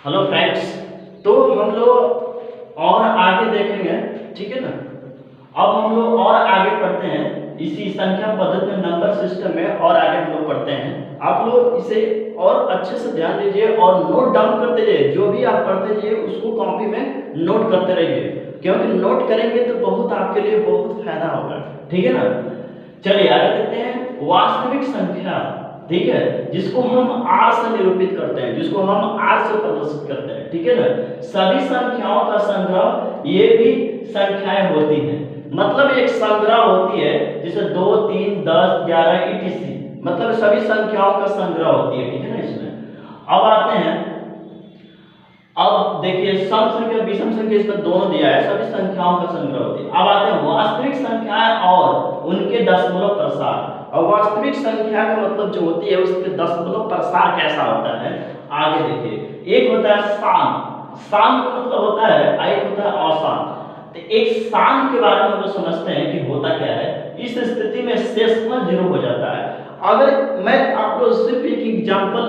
Hello friends. तो हम लोग और आगे देखेंगे, ठीक है ना। अब हम लोग और आगे पढ़ते हैं इसी संख्या पद्धति में, नंबर सिस्टम में और आगे हम लोग पढ़ते हैं। आप लोग इसे और अच्छे से ध्यान दीजिए और नोट डाउन करते रहिए। जो भी आप पढ़ते जाइए उसको कॉपी में नोट करते रहिए, क्योंकि नोट करेंगे तो बहुत आपके लिए बहुत फायदा होगा, ठीक है ना। चलिए आगे देखते हैं वास्तविक संख्या, ठीक है, जिसको हम आर से निरूपित करते हैं, जिसको हम आर से प्रदर्शित करते हैं, ठीक है ना। सभी संख्याओं का संग्रह, ये भी संख्याएं होती हैं, मतलब एक संग्रह होती है जिसे 2, 3, 10, 11 etc, मतलब सभी संख्याओं का संग्रह होती है, ठीक है ना। इसमें अब आते हैं, अब देखिए सम संख्या विषम संख्या इसमें दोनों दिया है, सभी संख्याओं का संग्रह होती है। अब आते हैं वास्तविक संख्याएं और उनके दशमलव प्रसार। और वास्तविक संख्या का मतलब जो होती है उसके दशमलव प्रसार कैसा होता है, आगे देखिए। एक होता है शान, शान का मतलब होता है, एक होता है अशान। तो एक शान के बारे में हम लोग समझते हैं कि होता क्या है। इस स्थिति में शेषफल 0 हो जाता है। अगर मैं आप लोग सिर्फ एक एग्जांपल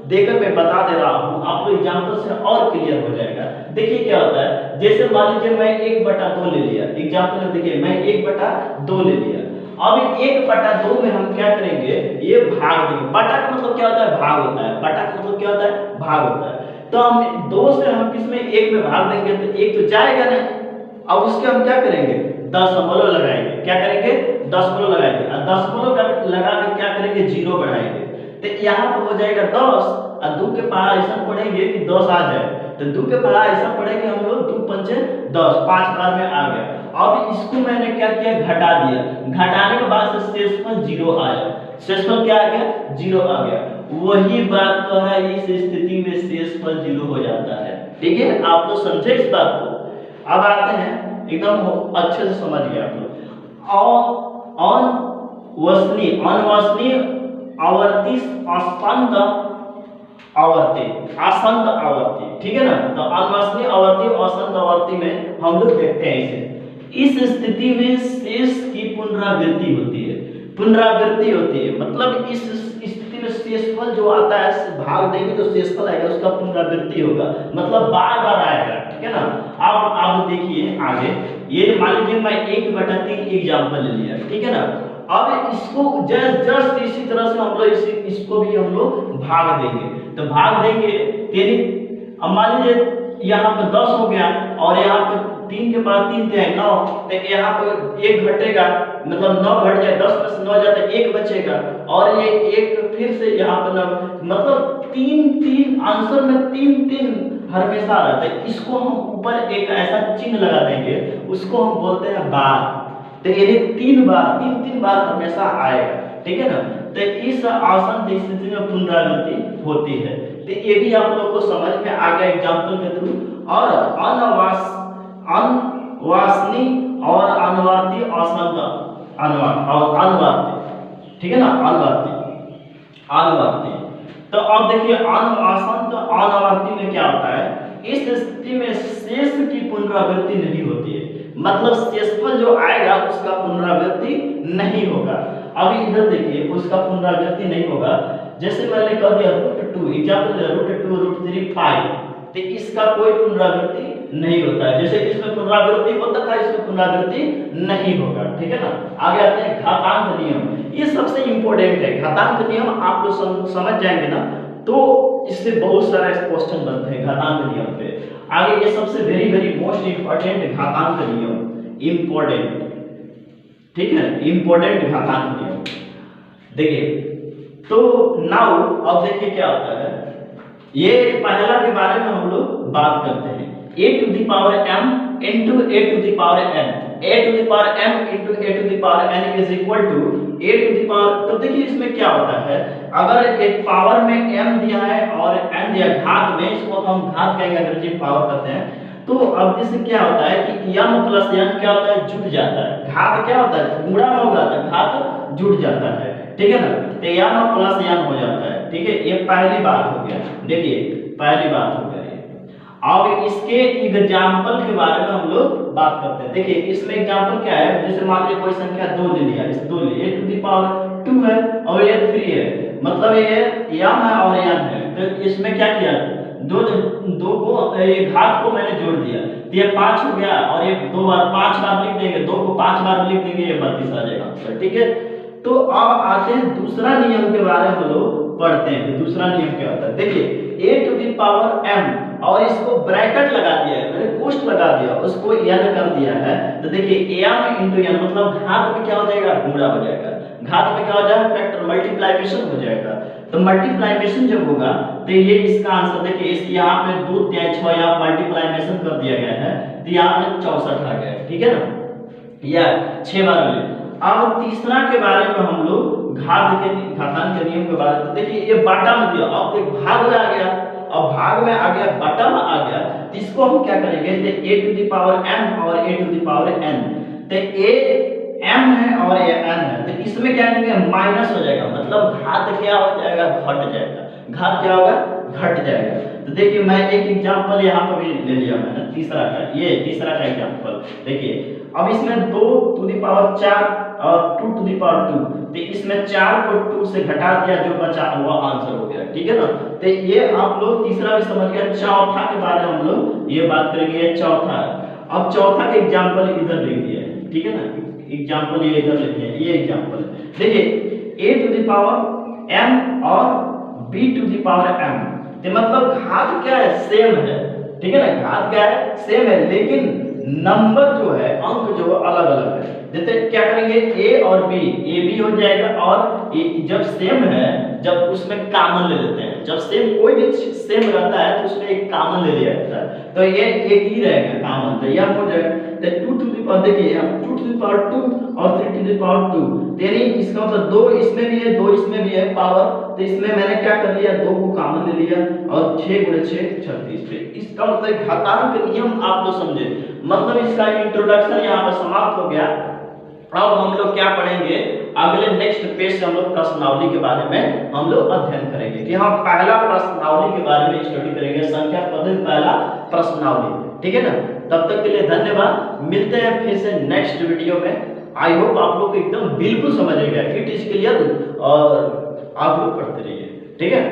देकर मैं बता दे रहा हूं, आप लोग एग्जांपल से और क्लियर हो जाएगा। देखिए क्या होता है, जैसे मान लीजिए मैं 1/2 ले लिया, एग्जांपल में देखिए मैं 1/2 ले लिया। अब 1/2 में हम क्या करेंगे, ये भाग देंगे। बटा का मतलब क्या होता है, भाग होता है। बटा का मतलब क्या होता है, भाग होता है। तो हम 2 से हम किसमें 1 में भाग देंगे तो 1 तो जाएगा नहीं। अब उसके हम क्या करेंगे, दशमलव लगाएंगे। क्या करेंगे, दशमलव लगाएंगे। और दशमलव लगा के क्या करेंगे, 0 बढ़ाएंगे। तो यहाँ पर हो जाएगा 10 और 2 के पहाड़ा ऐसा पढ़ेंगे कि 10 आ जाए। तो 2 के पहाड़ा ऐसा पढ़ेंगे हम लोग, 2 पंचे 10, 5 बार में आ गया। अब इसको मैंने क्या किया, घटा दिया। घटाने के बाद से शेषफल 0 आया। शेषफल क्या आ गया, 0 आ गया। वही बात तो है, इस स्थिति में शेषफल 0 हो जाता है, ठीक है। आप लोग समझे इस बात को। अब आते हैं, एकदम अच्छे से समझ गए आप लोग। और अनवसनीय आवर्ती असंत आवर्ती, असंत आवर्ती, ठीक है ना। तो अनवसनीय आवर्ती असंत आवर्ती में हम लोग देखते हैं इसे। इस स्थिति में शेष की पुनरावृत्ति होती है, पुनरावृत्ति होती है, मतलब इस स्थिति में शेषफल जो आता है, भाग देंगे तो शेषफल आएगा, उसका पुनरावृत्ति होगा, मतलब बार बार आएगा, ठीक है ना। अब आप देखिए आगे, ये मान लीजिए मैं 1/3 एग्जांपल ले लिया, ठीक है ना। अब इसको जस्ट इसी तरह से हम लोग इसको भी हम लोग भाग देंगे। तो भाग देंगे तेरी, अब मान लीजिए यहाँ पे 10 हो गया और यहाँ पे 3 के बाद 3 थे 9, तो यहाँ पर 1 घटेगा, मतलब 9 घट जाए, 10 में से 9 जाता है, 1 बचेगा। और ये 1 फिर से यहाँ पर, मतलब 3 आंसर में 3 हमेशा रहता है। इसको हम ऊपर एक ऐसा चिन्ह लगा देंगे, उसको हम बोलते हैं बार। तो ये 3 बार हमेशा आएगा, ठीक है ना। तो इस आसन स्थिति में पुनरावृत्ति होती है। तो ये भी आप लोग को समझ में आ गया एग्जांपल के थ्रू। और अनवासनी और अनवार्ती असंत अनवार्ती, ठीक है ना, अनवार्ती। तो अब देखिए असंत अनवार्ती में क्या होता है, इस स्थिति में शेष की पुनरावृत्ति नहीं होती है, मतलब शेषफल जो आएगा उसका पुनरावृत्ति नहीं होगा। अभी इधर देखिए, उसका पुनरावृत्ति नहीं होगा। जैसे मैंने कह दिया √2, एग्जांपल √2, √3, 5, तो इसका कोई पुनरावृत्ति नहीं होता है। जैसे इसमें पुनरावृत्ति होता था, इसमें पुनरावृत्ति नहीं होगा, ठीक है ना। आगे आते हैं घातांक नियम। ये सबसे इंपॉर्टेंट है घातांक नियम। आप लोग समझ जाएंगे ना तो इससे बहुत सारे क्वेश्चन बनते हैं घातांक नियम पे। आगे ये सबसे वेरी मोस्ट इंपॉर्टेंट घातांक नियम, इंपॉर्टेंट, ठीक है, इंपॉर्टेंट घातांक नियम। देखिए तो नाउ अब देखिए क्या होता है, ये पहला के बारे में हम लोग बात करते हैं। a⁴m into a⁴n, a⁴m into a⁴n is equal to a⁴। तो देखिए इसमें क्या होता है, अगर एक पावर में m दिया है और n दिया घात में, इसको हम घात कहेंगे, अंग्रेजी में पावर कहते हैं। तो अब इससे क्या होता है कि m + n क्या होता है, जुड़ जाता है। घात क्या होता है, गुणा में होगा तो घात जुड़ जाता है, ठीक है ना। तो m + n हो जाता है, ठीक है। ये पहली बात हो गया, देखिए पहली बात हो गई। अब इसके एग्जांपल के बारे में हम लोग बात करते हैं। देखिए इसमें एग्जांपल क्या है, जैसे मान लीजिए कोई संख्या 2 ले लिया, इस 2 ले a⁴ 2 है और ये 3 है, मतलब ये m है और n है। तो इसमें क्या किया, दो दो को ये घात को मैंने जोड़ दिया तो ये 5 हो गया, और ये 2 बार 5 बार लिख देंगे, 2 को 5 बार लिख देंगे, ये 32 आ जाएगा आंसर। ठीक है, तो अब आते हैं दूसरा नियम के बारे में हम लोग पढ़ते हैं। दूसरा नियम क्या होता है, देखिए a to the power m और इसको ब्रैकेट लगा दिया है, मैंने कोष्ठ लगा दिया, उसको n कर दिया है, तो देखिए m into n मतलब घात में क्या हो जाएगा, गुणा हो जाएगा, घात में क्या हो जाएगा, फैक्टर मल्टीप्लिकेशन हो जाएगा। तो मल्टीप्लिकेशन जब होगा तो ये इसका आंसर देखिए, इस यहाँ पे 2 3 6 यहाँ मल्टीप्लिकेशन कर दिया गया है, तो यहाँ पे 64 आ गया, ठीक है ना, या 6 बार मिले। अब तीसरा के बारे में हम लोग घातांक के नियम के बारे में, देखिए ये बाटा में दिया, अब एक भाग में आ गया, अब भाग में आ गया, बाटा में आ गया, तो इसको हम क्या करेंगे, तो a to the power m और a to the power n, तो a m है और ये n है, तो इसमें क्या करेंगे, माइनस हो जाएगा, मतलब घात क्या हो जाएगा, घट जाएगा, घात क्या होगा, घट जाएगा। तो देखिए मैं एक एग्जांपल यहाँ पर भी ले लिया मैंने, तीसरा का, ये तीसरा का एग्जांपल देखिए। अब इसमें 2 टू द पावर 4 और 2 टू द पावर 2, तो इसमें 4 को 2 से घटा दिया, जो बचा हुआ आंसर हो गया, ठीक है ना। तो ये आप लोग तीसरा भी समझ गए। चौथा के बारे में हम लोग ये बात करेंगे, ये चौथा। अब चौथा का एग्जांपल इधर लिख दिया है, ठीक है ना, एग्जांपल ये इधर लिख दिया, ये एग्जांपल देखिए a to the power m और b to the power m, तो मतलब घात क्या है, सेम है, ठीक है ना, घात क्या है, सेम है, लेकिन नंबर जो है, अंक जो अलग अलग है। जैसे क्या करेंगे, a और b, a b हो जाएगा, और जब सेम है, जब उसमें कॉमन ले लेते हैं, जब सेम कोई भी सेम रहता है तो उसमें एक कॉमन ले लिया जाता है, तो ये एक ही रहेगा कॉमन, तो यह हो जाएगा। तो 2 टू द पावर, देखिए अब 2 टू द पावर 2 और 3 टू द पावर 2, यानी इसका मतलब 2 इसमें भी है, 2 इसमें भी है पावर, तो इसमें मैंने क्या कर लिया, 2 को कॉमन ले लिया, और 6 × 6 36 पे। इसका मतलब घातांक नियम आप लोग समझे, मतलब इसका इंट्रोडक्शन यहाँ पर समाप्त हो गया। अब हम लोग क्या पढ़ेंगे, अगले नेक्स्ट पेज से हम लोग प्रश्नावली के बारे में हम लोग अध्ययन करेंगे, कि हम पहला प्रश्नावली के बारे में स्टडी करेंगे, संख्या पद्धति पहला प्रश्नावली, ठीक है ना। तब तक के लिए धन्यवाद, मिलते हैं फिर से नेक्स्ट वीडियो में। आई होप आप लोग एकदम बिल्कुल समझ गए, इट इज क्लियर, और आप लोग पढ़ते रहिए, ठीक है।